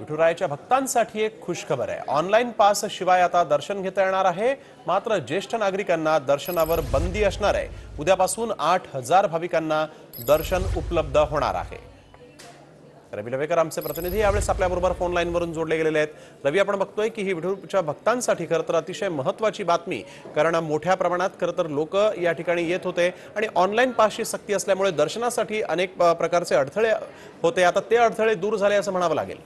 विठुरायाच्या भक्तांसाठी एक खुशखबर आहे। Online pass शिवाय आता दर्शन घेता येणार आहे। मात्र ज्येष्ठ नागरिकांना दर्शनावर बंदी असणार आहे। उद्यापासून 8,000 भाविकांना दर्शन उपलब्ध होणार आहे। रवी लवेकर आमचे प्रतिनिधी यावेळेस आपल्याबरोबर फोन लाईनवरून जोडले गेलेले आहेत। रवी, आपण बघतोय की ही विठुरायाच्या भक्तांसाठी खरं तर अतिशय महत्त्वाची बातमी, कारण मोठ्या प्रमाणात खरं तर लोक या ठिकाणी येत होते आणि ऑनलाईन पासची सक्ती असल्यामुळे दर्शनासाठी अनेक प्रकारचे अडथळे होते। आता ते अडथळे दूर झाले असं म्हणावं लागेल।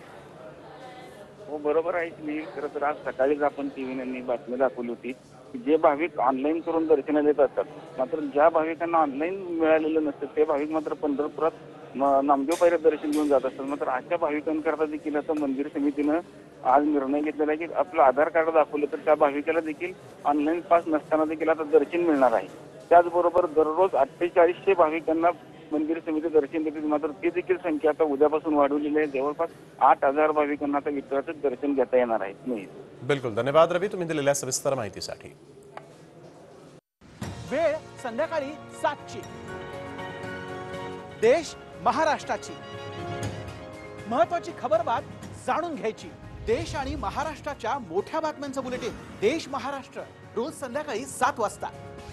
हो, बरोबर आहे की खरं तर आज सकाळीच आपण टीव्हीने बातमी दाखवली होती की जे भाविक ऑनलाईन करून दर्शनाला येत असतात, मात्र ज्या भाविकांना ऑनलाईन मिळालेलं नसतं ते भाविक मात्र पंढरपुरात नामदेव पायऱ्यात दर्शन घेऊन जात असतात। मात्र अशा भाविकांकरता देखील आता मंदिर समितीनं आज निर्णय घेतलेला आहे की आपलं आधार कार्ड दाखवलं तर त्या भाविकाला देखील ऑनलाईन पास नसताना देखील आता दर्शन मिळणार आहे। त्याचबरोबर दररोज 4800 भाविकांना मंदिर समिती दर्शन देते, मात्र ती देखील संख्या आता उद्यापासून वाढवलेली आहे। जवळपास 8,000 भाविकांना आता विठुरायाचं दर्शन घेता येणार आहे। बिलकुल, धन्यवाद रवी, तुम्ही दिलेल्या सविस्तर माहितीसाठी। वेळ संध्याकाळी 7ची। देश महाराष्ट्राची महत्वाची खबरबात जाणून घ्यायची। देश आणि महाराष्ट्राच्या मोठ्या बातम्यांचं बुलेटिन देश महाराष्ट्र रोज संध्याकाळी 7 वाजता।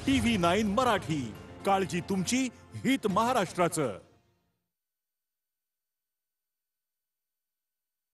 TV9 मराठी, काळजी तुमची, हित महाराष्ट्राचं।